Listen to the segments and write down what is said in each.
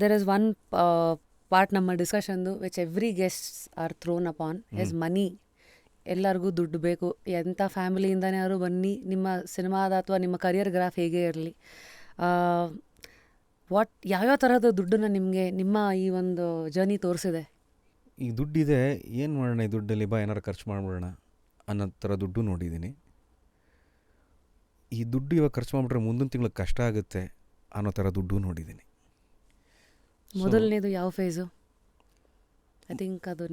there is one part ನಮ್ಮ ಡಿಸ್ಕಷನ್ದು which every guests are thrown upon is money. ಎಲ್ಲರಿಗೂ ದುಡ್ಡು ಬೇಕು, ಎಂಥ ಫ್ಯಾಮಿಲಿಯಿಂದನೇ ಅವರು ಬನ್ನಿ, ನಿಮ್ಮ ಸಿನಿಮಾದ ಅಥವಾ ನಿಮ್ಮ ಕರಿಯರ್ ಗ್ರಾಫ್ ಹೇಗೆ ಇರಲಿ, ಯಾವ್ಯಾವ ಥರದ ದುಡ್ಡನ್ನ ನಿಮಗೆ ನಿಮ್ಮ ಈ ಒಂದು ಜರ್ನಿ ತೋರಿಸಿದೆ? ಈ ದುಡ್ಡಿದೆ, ಏನು ಮಾಡೋಣ ಈ ದುಡ್ಡಲ್ಲಿ, ಏನಾರು ಖರ್ಚು ಮಾಡ್ಬಿಡೋಣ ಅನ್ನೋ ಥರ ದುಡ್ಡು ನೋಡಿದ್ದೀನಿ. ಈ ದುಡ್ಡು ಇವಾಗ ಖರ್ಚು ಮಾಡಿಬಿಟ್ರೆ ಮುಂದಿನ ತಿಂಗಳಿಗೆ ಕಷ್ಟ ಆಗುತ್ತೆ ಅನ್ನೋ ಥರ ದುಡ್ಡು ನೋಡಿದ್ದೀನಿ. ಮೊದಲನೇದು ಯಾವ ಫೇಸು? ಐ ಥಿಂಕ್ ಅದು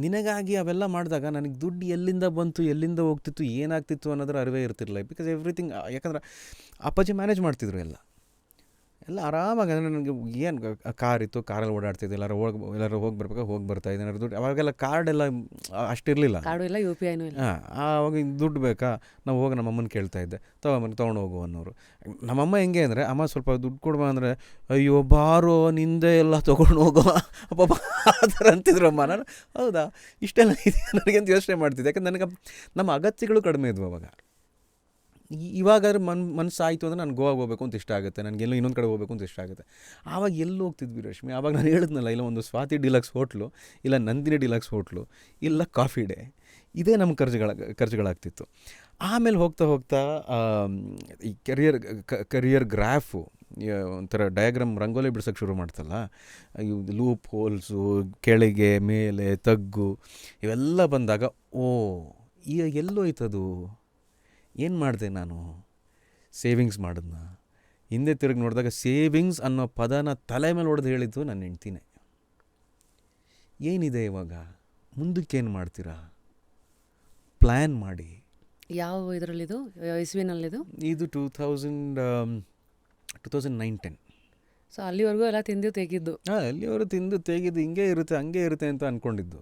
ನಿನಗಾಗಿ ಅವೆಲ್ಲ ಮಾಡಿದಾಗ ನನಗೆ ದುಡ್ಡು ಎಲ್ಲಿಂದ ಬಂತು, ಎಲ್ಲಿಂದ ಹೋಗ್ತಿತ್ತು, ಏನಾಗ್ತಿತ್ತು ಅನ್ನೋದ್ರ ಅರಿವೇ ಇರ್ತಿರಲಿಲ್ಲ. ಬಿಕಾಸ್ ಎವ್ರಿಥಿಂಗ್, ಯಾಕಂದ್ರೆ ಅಪ್ಪಾಜಿ ಮ್ಯಾನೇಜ್ ಮಾಡ್ತಿದ್ರು ಎಲ್ಲ ಆರಾಮಾಗಿ. ಅಂದರೆ ನನಗೆ ಏನು ಕಾರ್ ಇತ್ತು, ಕಾರಲ್ಲಿ ಓಡಾಡ್ತಿದ್ದೆ, ಎಲ್ಲರೂ ಹೋಗಿ ಬರ್ಬೇಕಾ ಹೋಗಿ ಬರ್ತಾಯಿದ್ದೆ. ಏನಾದ್ರು ದುಡ್ಡು ಅವಾಗೆಲ್ಲ ಕಾರ್ಡೆಲ್ಲ ಅಷ್ಟಿರಲಿಲ್ಲ, ಕಾರ್ಡು ಇಲ್ಲ, ಯು ಪಿ ಐನೂ ಇಲ್ಲ. ಆವಾಗ ದುಡ್ಡು ಬೇಕಾ, ನಾವು ಹೋಗಿ ನಮ್ಮಮ್ಮನ ಕೇಳ್ತಾ ಇದ್ದೆ, ತೊಗೊಂಡು ಹೋಗು ಅನ್ನೋರು. ನಮ್ಮಮ್ಮ ಹೆಂಗೆ ಅಂದರೆ, ಅಮ್ಮ ಸ್ವಲ್ಪ ದುಡ್ಡು ಕೊಡುವ ಅಂದರೆ, ಅಯ್ಯೋ ಬಾರೋ ನಿಂದೆ ಎಲ್ಲ ತೊಗೊಂಡು ಹೋಗೋ ಅಪ್ಪ ಆ ಥರ ಅಂತಿದ್ರು ಅಮ್ಮ. ನಾನು ಹೌದಾ ಇಷ್ಟೆಲ್ಲ ಇದೆ ನನಗಂತ ಯೋಚನೆ ಮಾಡ್ತಿದ್ದೆ. ಯಾಕಂದ್ರೆ ನನಗೆ ನಮ್ಮ ಅಗತ್ಯಗಳು ಕಡಿಮೆ ಇದ್ವು ಅವಾಗ. ಇವಾಗಾದ್ರೆ ಮನಸ್ಸಾಯಿತು ಅಂದರೆ ನಾನು ಗೋವಾಗೆ ಹೋಗ್ಬೇಕು ಅಂತ ಇಷ್ಟ ಆಗುತ್ತೆ, ನನಗೆಲ್ಲೋ ಇನ್ನೊಂದು ಕಡೆ ಹೋಗ್ಬೇಕು ಅಂತ ಇಷ್ಟ ಆಗುತ್ತೆ. ಆವಾಗ ಎಲ್ಲಿ ಹೋಗ್ತಿದ್ವಿ ರಶ್ಮಿ? ಆವಾಗ ನಾನು ಹೇಳಿದ್ನಲ್ಲ, ಇಲ್ಲ ಒಂದು ಸ್ವಾತಿ ಡಿಲಕ್ಸ್ ಹೋಟ್ಲು, ಇಲ್ಲ ನಂದಿನಿ ಡಿಲಕ್ಸ್ ಹೋಟ್ಲು, ಇಲ್ಲ ಕಾಫಿ ಡೇ, ಇದೇ ನಮ್ಮ ಖರ್ಚುಗಳಾಗ್ತಿತ್ತು. ಆಮೇಲೆ ಹೋಗ್ತಾ ಹೋಗ್ತಾ ಈ ಕರಿಯರ್ ಗ್ರಾಫು ಒಂಥರ ಡಯಾಗ್ರಾಮ್ ರಂಗೋಲಿ ಬಿಡ್ಸೋಕ್ಕೆ ಶುರು ಮಾಡ್ತಲ್ಲ, ಇವು ಲೂಪ್ ಹೋಲ್ಸು, ಕೆಳಗೆ ಮೇಲೆ ತಗ್ಗು, ಇವೆಲ್ಲ ಬಂದಾಗ ಈಗ ಎಲ್ಲೋಯ್ತದು, ಏನು ಮಾಡಿದೆ ನಾನು? ಸೇವಿಂಗ್ಸ್ ಮಾಡಿದ್ನ. ಹಿಂದೆ ತಿರುಗಿ ನೋಡಿದಾಗ ಸೇವಿಂಗ್ಸ್ ಅನ್ನೋ ಪದನ ತಲೆ ಮೇಲೆ ಹೊಡೆದು ಹೇಳಿದ್ದು ನನ್ನ ಹೆಂಡ್ತಿನೇ. ಏನಿದೆ ಇವಾಗ, ಮುಂದಕ್ಕೇನು ಮಾಡ್ತೀರಾ, ಪ್ಲ್ಯಾನ್ ಮಾಡಿ. ಯಾವ ಇದರಲ್ಲಿದು, ಇಸ್ವಿನಲ್ಲಿದು? ಇದು 2009-10. ಸೊ ಅಲ್ಲಿವರೆಗೂ ಎಲ್ಲ ತಿಂದು ತೆಗಿದ್ದು? ಅಲ್ಲಿವರೆಗೂ ತಿಂದು ತೆಗೆದು ಹಿಂಗೆ ಇರುತ್ತೆ ಹಂಗೆ ಇರುತ್ತೆ ಅಂತ ಅಂದ್ಕೊಂಡಿದ್ದು.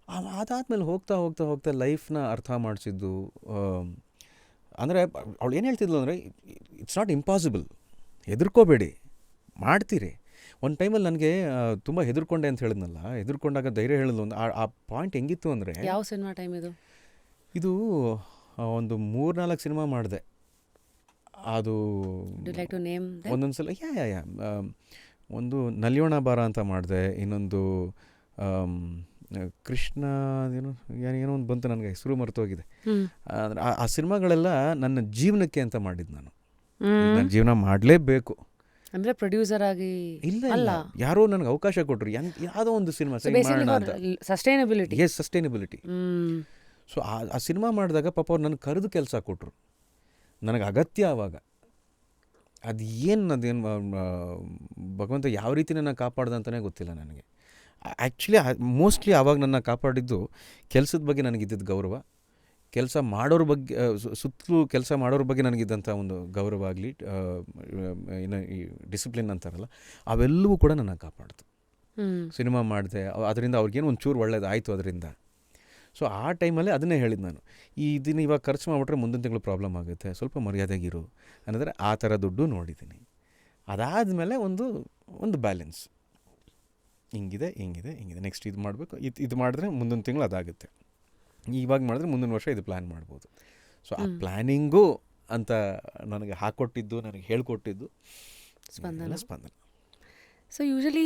ಅದಾದಮೇಲೆ ಹೋಗ್ತಾ ಹೋಗ್ತಾ ಹೋಗ್ತಾ ಲೈಫ್ನ ಅರ್ಥ ಮಾಡಿಸಿದ್ದು. ಅಂದರೆ ಅವಳು ಏನು ಹೇಳ್ತಿದ್ಲು ಅಂದರೆ, ಇಟ್ಸ್ ನಾಟ್ ಇಂಪಾಸಿಬಲ್, ಹೆದರ್ಕೋಬೇಡಿ, ಮಾಡ್ತೀರಿ. ಒಂದು ಟೈಮಲ್ಲಿ ನನಗೆ ತುಂಬ ಹೆದರ್ಕೊಂಡೆ ಅಂತ ಹೇಳಿದ್ನಲ್ಲ, ಹೆದರ್ಕೊಂಡಾಗ ಧೈರ್ಯ ಹೇಳಿದ್ಲು. ಒಂದು ಆ ಪಾಯಿಂಟ್ ಹೆಂಗಿತ್ತು ಅಂದರೆ, ಯಾವ ಸಿನಿಮಾ ಟೈಮ್ ಇದು? ಇದು ಒಂದು 3-4 ಸಿನಿಮಾ ಮಾಡಿದೆ. ಅದು ಒಂದೊಂದು ಸಲ ಒಂದು ನಲಿಯೋಣ ಬಾರ ಅಂತ ಮಾಡಿದೆ, ಇನ್ನೊಂದು ಕೃಷ್ಣ ಏನೋ ಒಂದು ಬಂತು, ನನಗೆ ಹೆಸರು ಮರೆತೋಗಿದೆ. ಅಂದರೆ ಆ ಸಿನಿಮಾಗಳೆಲ್ಲ ನನ್ನ ಜೀವನಕ್ಕೆ ಅಂತ ಮಾಡಿದ್ದು. ನನ್ನ ಜೀವನ ಮಾಡಲೇಬೇಕು ಅಂದರೆ ಪ್ರೊಡ್ಯೂಸರ್ ಆಗಿ ಇಲ್ಲ, ಯಾರೋ ನನಗೆ ಅವಕಾಶ ಕೊಟ್ಟರು, ಯಾವುದೋ ಒಂದು ಸಿನಿಮಾ ಸಸ್ಟೈನಬಿಲಿಟಿ. ಸೊ ಆ ಸಿನಿಮಾ ಮಾಡಿದಾಗ ಪಾಪ ಅವ್ರು ನನಗೆ ಕರೆದು ಕೆಲಸ ಕೊಟ್ಟರು, ನನಗೆ ಅಗತ್ಯ ಆವಾಗ. ಅದೇನು ಭಗವಂತ ಯಾವ ರೀತಿ ನನ್ನ ಕಾಪಾಡ್ದೆ ಅಂತಲೇ ಗೊತ್ತಿಲ್ಲ ನನಗೆ. ಆ್ಯಕ್ಚುಲಿ ಮೋಸ್ಟ್ಲಿ ಆವಾಗ ನನ್ನ ಕಾಪಾಡಿದ್ದು ಕೆಲಸದ ಬಗ್ಗೆ ನನಗಿದ್ದಿದ್ದು ಗೌರವ, ಕೆಲಸ ಮಾಡೋರ ಬಗ್ಗೆ, ಸುತ್ತಲೂ ಕೆಲಸ ಮಾಡೋರ ಬಗ್ಗೆ ನನಗಿದ್ದಂಥ ಒಂದು ಗೌರವ ಆಗಲಿ, ಏನು ಈ ಡಿಸಿಪ್ಲಿನ್ ಅಂತಾರಲ್ಲ, ಅವೆಲ್ಲವೂ ಕೂಡ ನನ್ನ ಕಾಪಾಡ್ತು. ಸಿನಿಮಾ ಮಾಡಿದೆ, ಅದರಿಂದ ಅವ್ರಿಗೇನು ಒಂಚೂರು ಒಳ್ಳೇದಾಯಿತು ಅದರಿಂದ. ಸೊ ಆ ಟೈಮಲ್ಲಿ ಅದನ್ನೇ ಹೇಳಿದ್ದು ನಾನು, ಇದನ್ನು ಇವಾಗ ಖರ್ಚು ಮಾಡಿಬಿಟ್ರೆ ಮುಂದಿನ ತಿಂಗಳು ಪ್ರಾಬ್ಲಮ್ ಆಗುತ್ತೆ, ಸ್ವಲ್ಪ ಮರ್ಯಾದೆಗಿರು ಅನ್ನೋದ್ರೆ ಆ ಥರ ದುಡ್ಡು ನೋಡಿದ್ದೀನಿ. ಅದಾದಮೇಲೆ ಒಂದು ಬ್ಯಾಲೆನ್ಸ್, ಹಿಂಗಿದೆ ನೆಕ್ಸ್ಟ್ ಇದು ಮಾಡಬೇಕು, ಇದು ಮಾಡಿದ್ರೆ ಮುಂದಿನ ತಿಂಗಳು ಅದಾಗುತ್ತೆ, ಇವಾಗ ಮಾಡಿದ್ರೆ ಮುಂದಿನ ವರ್ಷ ಇದು ಪ್ಲ್ಯಾನ್ ಮಾಡ್ಬೋದು. ಸೊ ಆ ಪ್ಲ್ಯಾನಿಂಗು ಅಂತ ನನಗೆ ಹಾಕ್ಕೊಟ್ಟಿದ್ದು, ನನಗೆ ಹೇಳ್ಕೊಟ್ಟಿದ್ದು ಸ್ಪಂದನ. ಸೊ ಯೂಶಲಿ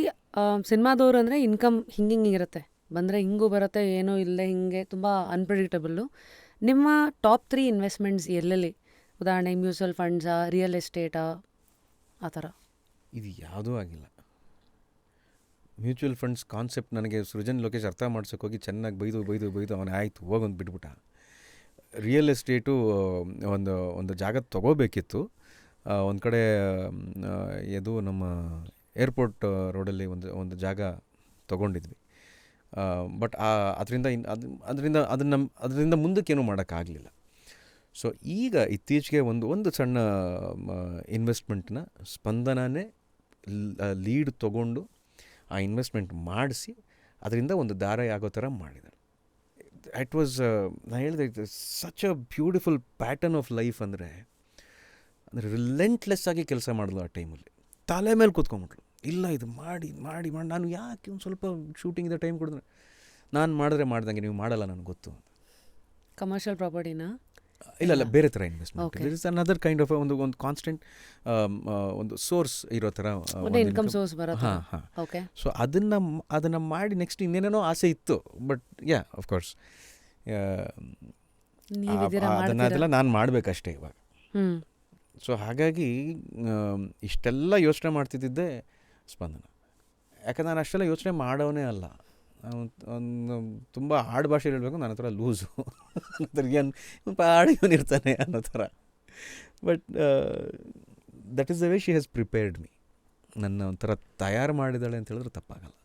ಸಿನಿಮಾದವ್ರು ಅಂದರೆ ಇನ್ಕಮ್ ಹಿಂಗಿರುತ್ತೆ, ಬಂದರೆ ಹಿಂಗೂ ಬರುತ್ತೆ, ಏನೋ ಇಲ್ಲದೆ ಹಿಂಗೆ ತುಂಬ ಅನ್ಪ್ರೆಡಿಕ್ಟಬಲ್ಲು. ನಿಮ್ಮ ಟಾಪ್ 3 ಇನ್ವೆಸ್ಟ್ಮೆಂಟ್ಸ್ ಎಲ್ಲೆಲ್ಲಿ? ಉದಾಹರಣೆ ಮ್ಯೂಚುವಲ್ ಫಂಡ್ಸಾ, ರಿಯಲ್ ಎಸ್ಟೇಟಾ, ಆ ಥರ? ಇದು ಯಾವುದೂ ಆಗಿಲ್ಲ. ಮ್ಯೂಚುವಲ್ ಫಂಡ್ಸ್ ಕಾನ್ಸೆಪ್ಟ್ ನನಗೆ ಸೃಜನ್ ಲೋಕೇಶ್ ಅರ್ಥ ಮಾಡ್ಸೋಕ್ಕೋಗಿ ಚೆನ್ನಾಗಿ ಬೈದು ಅವನೇ ಆಯಿತು ಹೋಗೊಂದು ಬಿಟ್ಬಿಟ್ಟ. ರಿಯಲ್ ಎಸ್ಟೇಟು ಒಂದು ಜಾಗ ತೊಗೋಬೇಕಿತ್ತು, ಒಂದು ಕಡೆ ಇದು ನಮ್ಮ ಏರ್ಪೋರ್ಟ್ ರೋಡಲ್ಲಿ ಒಂದು ಜಾಗ ತೊಗೊಂಡಿದ್ವಿ. ಬಟ್ ಅದರಿಂದ ಮುಂದಕ್ಕೇನು ಮಾಡೋಕ್ಕಾಗಲಿಲ್ಲ. ಸೊ ಈಗ ಇತ್ತೀಚೆಗೆ ಒಂದು ಸಣ್ಣ ಇನ್ವೆಸ್ಟ್ಮೆಂಟ್ನ ಸ್ಪಂದನನೇ ಲೀಡ್ ತೊಗೊಂಡು ಆ ಇನ್ವೆಸ್ಟ್ಮೆಂಟ್ ಮಾಡಿಸಿ ಅದರಿಂದ ಒಂದು ದಾರ ಆಗೋ ಥರ ಮಾಡಿದ್ದಾರೆ. ಇಟ್ ವಾಸ್, ನಾನು ಹೇಳಿದೆ, such a beautiful pattern of life. ಅಂದರೆ ರಿಲೆಂಟ್ಲೆಸ್ ಆಗಿ ಕೆಲಸ ಮಾಡಿದ್ಲು ಆ ಟೈಮಲ್ಲಿ, ತಲೆ ಮೇಲೆ ಕೂತ್ಕೊಂಡ್ಬಿಟ್ಲು, ಇಲ್ಲ ಇದು ಮಾಡಿ ಮಾಡಿ ಮಾಡಿ ನಾನು ಯಾಕೆ ಒಂದು ಸ್ವಲ್ಪ ಶೂಟಿಂಗಿಂದ ಟೈಮ್ ಕೊಡಿದ್ರೆ, ನಾನು ಮಾಡಿದ್ರೆ ಮಾಡ್ದಂಗೆ ನೀವು ಮಾಡಲ್ಲ ನನಗೆ ಗೊತ್ತು. ಕಮರ್ಷಿಯಲ್ ಪ್ರಾಪರ್ಟಿನ ಇಲ್ಲ ಬೇರೆ ಥರ investment. Okay. This is another kind of ಒಂದು ಕಾನ್ಸ್ಟೆಂಟ್ ಒಂದು ಸೋರ್ಸ್ ಇರೋ ಥರ ಒಂದು ಇನ್ಕಮ್ ಸೋರ್ಸ್ ಬರುತ್ತೆ. ಹಾಂ ಹಾಂ. ಓಕೆ. ಸೊ ಅದನ್ನು ಮಾಡಿ ನೆಕ್ಸ್ಟ್ ಇನ್ನೇನೇನೋ ಆಸೆ ಇತ್ತು, ಬಟ್ ಯಾ ಅಫ್ಕೋರ್ಸ್ ನೀವಿದ್ದೀರಾ ಅದನ್ನೆಲ್ಲ ಮಾಡ್ತೀರಾ? ನಾನು ಮಾಡಬೇಕಷ್ಟೇ ಇವಾಗ. ಹ್ಮ್. ಸೊ ಹಾಗಾಗಿ ಇಷ್ಟೆಲ್ಲ ಯೋಚನೆ ಮಾಡ್ತಿದ್ದಿದ್ದೆ ಸ್ಪಂದನ. ಯಾಕಂದ್ರೆ ನಾನು ಅಷ್ಟೆಲ್ಲ ಯೋಚನೆ ಮಾಡೋನೇ ಅಲ್ಲ. ಒಂದು ತುಂಬ ಆಡು ಭಾಷೆಲಿ ಹೇಳಬೇಕು, ನನ್ನ ಹತ್ರ ಲೂಸು ಏನು ಆಡು ಇವನಿರ್ತಾನೆ ಅನ್ನೋ ಥರ. But that is the way she has prepared me. ನನ್ನ ಒಂಥರ ತಯಾರು ಮಾಡಿದಾಳೆ ಅಂತ ಹೇಳಿದ್ರೆ ತಪ್ಪಾಗಲ್ಲ.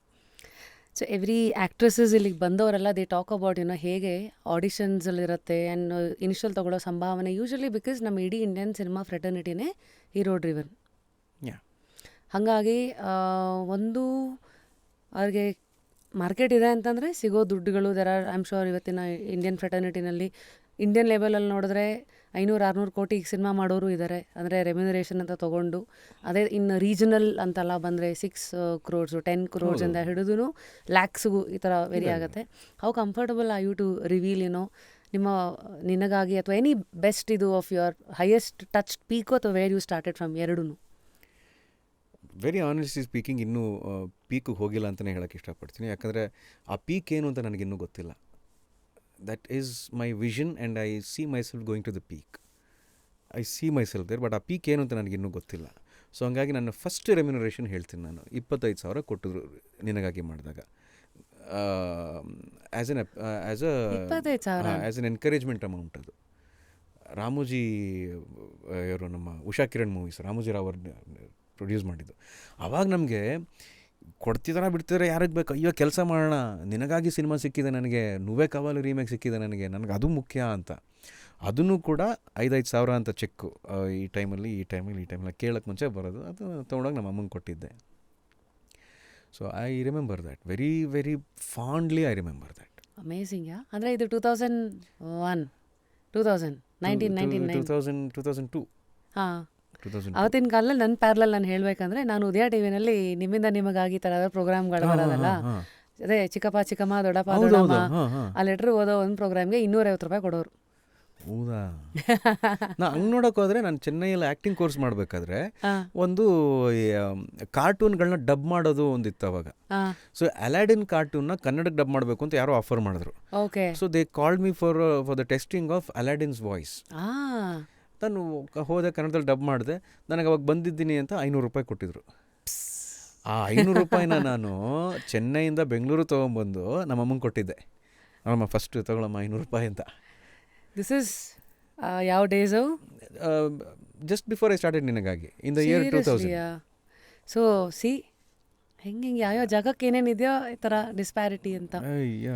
ಸೊ ಎವ್ರಿ ಆ್ಯಕ್ಟ್ರೆಸಸ್ ಇಲ್ಲಿಗೆ ಬಂದವರೆಲ್ಲ ದೇ ಟಾಕ್ ಅಬೌಟ್ ಹೇಗೆ ಆಡಿಷನ್ಸಲ್ಲಿರುತ್ತೆ ಆ್ಯಂಡ್ ಇನಿಷಿಯಲ್ ತೊಗೊಳ್ಳೋ ಸಂಭಾವನೆ ಯೂಶಲಿ ಬಿಕಾಸ್ ನಮ್ಮ ಇಡೀ ಇಂಡಿಯನ್ ಸಿನಿಮಾ ಫ್ರೆಟರ್ನಿಟಿನೇ ಹೀರೋ ಡ್ರಿವನ್. ಯಾ ಹಾಗಾಗಿ ಒಂದು ಅವ್ರಿಗೆ ಮಾರ್ಕೆಟ್ ಇದೆ ಅಂತಂದರೆ ಸಿಗೋ ದುಡ್ಡುಗಳು there are I am sure ಇವತ್ತಿನ ಇಂಡಿಯನ್ ಫ್ರೆಟರ್ನಿಟಿನಲ್ಲಿ ಇಂಡಿಯನ್ ಲೆವೆಲಲ್ಲಿ ನೋಡಿದ್ರೆ 500-600 ಕೋಟಿಗೆ ಸಿನಿಮಾ ಮಾಡೋರು ಇದ್ದಾರೆ. ಅಂದರೆ ರೆಮ್ಯುನರೇಷನ್ ಅಂತ ತೊಗೊಂಡು, ಅದೇ ಇನ್ನು ರೀಜನಲ್ ಅಂತೆಲ್ಲ ಬಂದರೆ 6 crores 10 crores ಇಂದ ಹಿಡಿದು ಲ್ಯಾಕ್ಸ್ಗೂ ಈ ಥರ ವೇರಿ ಆಗುತ್ತೆ. How comfortable are you to reveal ನಿನಗಾಗಿ ಅಥವಾ ಎನಿ ಬೆಸ್ಟ್ ಇದು of your highest touch peak ಅಥವಾ ವೇರ್ ಯು ಸ್ಟಾರ್ಟೆಡ್ ಫ್ರಮ್ ಎರಡೂ? ವೆರಿ ಆನೆಸ್ಟ್ಲಿ ಸ್ಪೀಕಿಂಗ್, ಇನ್ನೂ ಪೀಕಿಗೆ ಹೋಗಿಲ್ಲ ಅಂತಲೇ ಹೇಳೋಕ್ಕೆ ಇಷ್ಟಪಡ್ತೀನಿ. ಯಾಕಂದರೆ ಆ ಪೀಕ್ ಏನು ಅಂತ ನನಗಿನ್ನೂ ಗೊತ್ತಿಲ್ಲ. That is my vision and I see myself going to the peak. I see myself there, but ಆ ಪೀಕ್ ಏನು ಅಂತ ನನಗಿನ್ನೂ ಗೊತ್ತಿಲ್ಲ. ಸೊ ಹಂಗಾಗಿ ನನ್ನ ಫಸ್ಟ್ ರೆಮ್ಯುನರೇಷನ್ ಹೇಳ್ತೀನಿ ನಾನು. 25,000 ಕೊಟ್ಟಿದ್ರು ನಿನಗಾಗಿ ಮಾಡಿದಾಗ, ಆ್ಯಸ್ ಎನ್ ಎನ್ಕರೇಜ್ಮೆಂಟ್ ಅಮೌಂಟ್. ಅದು ರಾಮೋಜಿ ಇವರು ನಮ್ಮ ಉಷಾ ಕಿರಣ್ ಮೂವೀಸ್ ರಾಮೋಜಿ ರಾವ್ ಅವ್ರು ಪ್ರೊಡ್ಯೂಸ್ ಮಾಡಿದ್ದು. ಆವಾಗ ನಮಗೆ ಕೊಡ್ತಿದಾರ ಬಿಡ್ತಿದ್ರೆ ಯಾರಿಗೆ ಬೇಕು, ಅಯ್ಯೋ ಕೆಲಸ ಮಾಡೋಣ, ನಿನಗಾಗಿ ಸಿನಿಮಾ ಸಿಕ್ಕಿದೆ ನನಗೆ, ನುವ್ವೆ ಕವಾಲು ರೀಮೇಕ್ ಸಿಕ್ಕಿದೆ ನನಗೆ ಅದು ಮುಖ್ಯ ಅಂತ. ಅದನ್ನು ಕೂಡ 5,000 ಸಾವಿರ ಅಂತ ಚೆಕ್ಕು ಈ ಟೈಮಲ್ಲಿ ಕೇಳೋಕ್ಕೆ ಮುಂಚೆ ಬರೋದು, ಅದು ತೊಗೊಂಡೋಗಿ ನಮ್ಮ ಅಮ್ಮಂಗೆ ಕೊಟ್ಟಿದ್ದೆ. So I remember that very very fondly. I remember that. Amazing. ಅಂದರೆ ಇದು 2002 ಹಾಂ. ಅವತ್ತಿನ ಕಾಲದಲ್ಲಿ ನನ್ನ ಪ್ಯಾರಲಲ್ ನಾನು ಹೇಳಬೇಕಂದ್ರೆ, ನಾನು ಉದಯ ಟಿವಿನಲ್ಲಿ ನಿಮ್ಮಿಂದ ನಿಮಗಾಗಿ ಥರ ಪ್ರೋಗ್ರಾಮ್ಗಳು ಬರೋದಲ್ಲ, ಅದೇ ಚಿಕ್ಕಪ್ಪ ಚಿಕ್ಕಮ್ಮ ದೊಡ್ಡಪ್ಪ ದೊಡ್ಡಮ್ಮ, ಆ ಲೆಟ್ರ್ ಓದೋ ಒಂದು ಪ್ರೋಗ್ರಾಮ್ಗೆ 250 ರೂಪಾಯಿ ಕೊಡೋರು. ಹೌದಾ? ನಾ ಹಂಗೆ ನೋಡೋಕೆ ಹೋದರೆ, ನಾನು ಚೆನ್ನೈಯಲ್ಲಿ ಆ್ಯಕ್ಟಿಂಗ್ ಕೋರ್ಸ್ ಮಾಡಬೇಕಾದ್ರೆ ಒಂದು ಕಾರ್ಟೂನ್ಗಳನ್ನ ಡಬ್ ಮಾಡೋದು ಒಂದಿತ್ತು ಅವಾಗ. ಸೊ ಅಲಾಡಿನ್ ಕಾರ್ಟೂನ್ನ ಕನ್ನಡಕ್ಕೆ ಡಬ್ ಮಾಡಬೇಕು ಅಂತ ಯಾರೋ ಆಫರ್ ಮಾಡಿದ್ರು. Okay. So they called me for the testing of Aladdin's voice. ನಾನು ಹೋದೆ, ಕನ್ನಡದಲ್ಲಿ ಡಬ್ ಮಾಡಿದೆ. ನನಗೆ ಅವಾಗ ಬಂದಿದ್ದೀನಿ ಅಂತ 500 ರೂಪಾಯಿ ಕೊಟ್ಟಿದ್ರು. ಆ 500 ರೂಪಾಯಿನ ನಾನು ಚೆನ್ನೈಯಿಂದ ಬೆಂಗಳೂರು ತೊಗೊಂಬಂದು ನಮ್ಮಮ್ಮಂಗೆ ಕೊಟ್ಟಿದ್ದೆ. ನಮ್ಮಮ್ಮ ಫಸ್ಟ್ ತೊಗೊಳಮ್ಮ 500 ರೂಪಾಯಿ ಅಂತ. ದಿಸ್ ಇಸ್ ಯಾವ days? Just before I started Ninagagi in the year 2000. So see ಹೆಂಗೆ ಯಾವ್ಯಾವ ಜಾಗಕ್ಕೆ ಏನೇನಿದೆಯೋ ಈ ಥರ ಡಿಸ್ಪ್ಯಾರಿಟಿ ಅಂತ. ಅಯ್ಯ